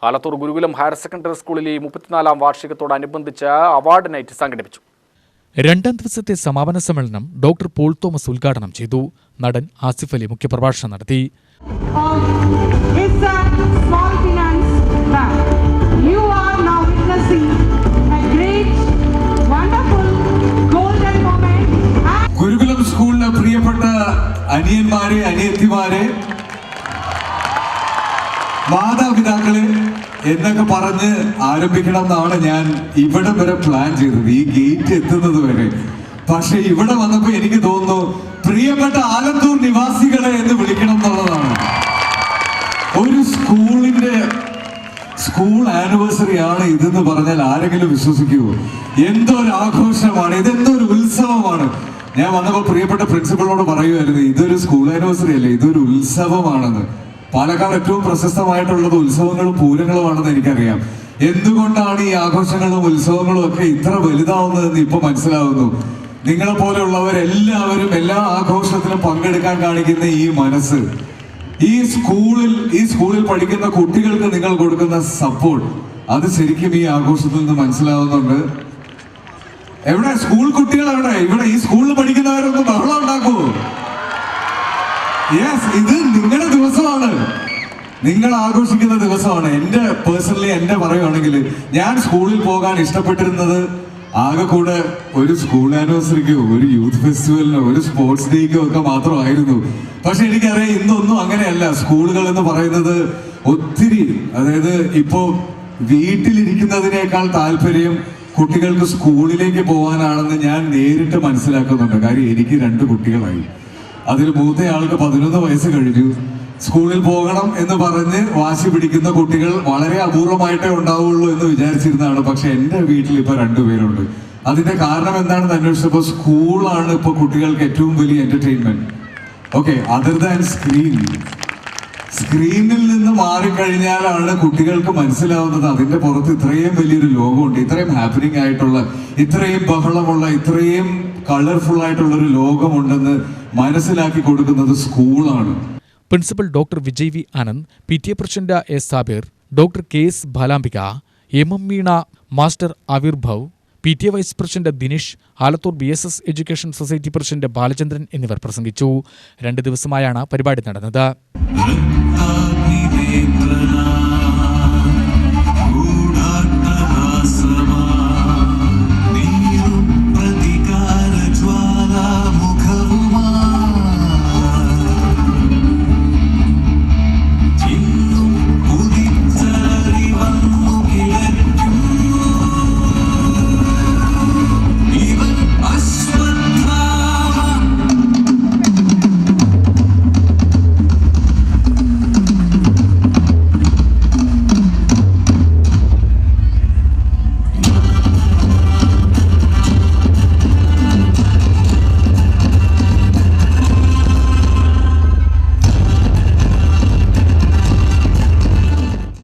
ആലത്തൂർ ഗുരുകുലം higher secondary സ്കൂളിലെ 34ാം വാർഷികത്തോടനുബന്ധിച്ച് award night സംഘടിപ്പിച്ചു. രണ്ടാം ദിവസത്തെ സമാപന സമ്മേളനം ഡോക്ടർ പോൾ തോമസ് ഉദ്ഘാടനം ചെയ്തു. നടൻ ആസിഫ് അലി മുഖ്യപ്രഭാഷണം നടത്തി. ഗുരുകുലം സ്കൂളിലെ പ്രിയപ്പെട്ട അനിയന്മാരെ, അനിയത്തിമാരെ, മാതാപിതാക്കളെ എന്നൊക്കെ പറഞ്ഞ് ആരംഭിക്കണം എന്നാണ് ഞാൻ ഇവിടെ വരെ പ്ലാൻ ചെയ്തത്, ഈ ഗേറ്റ് എത്തുന്നത് വരെ. പക്ഷെ ഇവിടെ വന്നപ്പോ എനിക്ക് തോന്നുന്നു പ്രിയപ്പെട്ട ആലത്തൂർ നിവാസികളെ എന്ന് വിളിക്കണം എന്നുള്ളതാണ്. ഒരു സ്കൂൾ ആനിവേഴ്സറി ആണ് ഇതെന്ന് പറഞ്ഞാൽ ആരെങ്കിലും വിശ്വസിക്കുമോ? എന്തൊരു ആഘോഷമാണ്, ഇതെന്തൊരു ഉത്സവമാണ്. ഞാൻ വന്നപ്പോൾ പ്രിയപ്പെട്ട പ്രിൻസിപ്പളിനോട് പറയുമായിരുന്നു, ഇതൊരു സ്കൂൾ ആനിവേഴ്സറി അല്ലേ, ഇതൊരു ഉത്സവമാണെന്ന്. പാലക്കാട് ഏറ്റവും പ്രശസ്തമായിട്ടുള്ളത് ഉത്സവങ്ങളും പൂരങ്ങളുമാണെന്ന് എനിക്കറിയാം. എന്തുകൊണ്ടാണ് ഈ ആഘോഷങ്ങളും ഉത്സവങ്ങളും ഒക്കെ ഇത്ര വലുതാവുന്നതെന്ന് ഇപ്പൊ മനസ്സിലാവുന്നു. നിങ്ങളെ പോലെയുള്ളവരെല്ലാവരും എല്ലാ ആഘോഷത്തിലും പങ്കെടുക്കാൻ കാണിക്കുന്ന ഈ മനസ്സ്, ഈ സ്കൂളിൽ പഠിക്കുന്ന കുട്ടികൾക്ക് നിങ്ങൾ കൊടുക്കുന്ന സപ്പോർട്ട്, അത് ശരിക്കും ഈ ആഘോഷത്തിൽ നിന്ന് മനസ്സിലാവുന്നുണ്ട്. എവിടെ സ്കൂൾ കുട്ടികൾ? ഇവിടെ ഈ സ്കൂളിൽ പഠിക്കുന്നവരൊന്നും ബഹളം ഉണ്ടാക്കൂ. യെസ്, ഇത് നിങ്ങളുടെ ദിവസമാണ്, നിങ്ങൾ ആഘോഷിക്കുന്ന ദിവസമാണ്. എന്റെ പറയുവാണെങ്കിൽ ഞാൻ സ്കൂളിൽ പോകാൻ ഇഷ്ടപ്പെട്ടിരുന്നത് ആകെ കൂടെ ഒരു സ്കൂൾ ആനിവേഴ്സറിക്കോ, ഒരു യൂത്ത് ഫെസ്റ്റിവലിനോ, ഒരു സ്പോർട്സ് ഡേക്കോ ഒക്കെ മാത്രമായിരുന്നു. പക്ഷെ എനിക്കറിയാം ഇന്നൊന്നും അങ്ങനെയല്ല. സ്കൂളുകൾ എന്ന് പറയുന്നത് ഒത്തിരി, അതായത് ഇപ്പോ വീട്ടിലിരിക്കുന്നതിനേക്കാൾ താല്പര്യം കുട്ടികൾക്ക് സ്കൂളിലേക്ക് പോകാനാണെന്ന് ഞാൻ നേരിട്ട് മനസ്സിലാക്കുന്നുണ്ട്. കാര്യം എനിക്ക് 2 കുട്ടികളായി. അതിൽ മൂത്തയാൾക്ക് 11 വയസ്സ് കഴിഞ്ഞു. സ്കൂളിൽ പോകണം എന്ന് പറഞ്ഞ് വാശി പിടിക്കുന്ന കുട്ടികൾ വളരെ അപൂർവമായിട്ടേ ഉണ്ടാവുള്ളൂ എന്ന് വിചാരിച്ചിരുന്നതാണ്. പക്ഷെ എൻ്റെ വീട്ടിൽ ഇപ്പൊ 2 പേരുണ്ട്. അതിന്റെ കാരണം എന്താണെന്ന് അന്വേഷിച്ചപ്പോൾ സ്കൂളാണ് ഇപ്പൊ കുട്ടികൾക്ക് ഏറ്റവും വലിയ എന്റർടൈൻമെന്റ്. ഓക്കെ, അതർ ദാൻ സ്ക്രീനിൽ നിന്ന് മാറിക്കഴിഞ്ഞാലാണ് കുട്ടികൾക്ക് മനസ്സിലാവുന്നത് അതിന്റെ പുറത്ത് ഇത്രയും വലിയൊരു ലോകമുണ്ട്, ഇത്രയും ഹാപ്പനിങ് ആയിട്ടുള്ള, ഇത്രയും ബഹളമുള്ള, ഇത്രയും കളർഫുൾ ആയിട്ടുള്ള ഒരു ലോകമുണ്ടെന്ന് മനസ്സിലാക്കി കൊടുക്കുന്നത് സ്കൂളാണ്. Principal doctor Vijay V Anand, PTA president S Sabir, doctor KS Balambika, MM Veena, master Avirbhav, PTA vice president Dinesh, Alathur BSS education society president Balachandran എന്നിവർ പ്രസംഗിച്ചു. 2 ദിവസമായാണ് പരിപാടി നടന്നത്.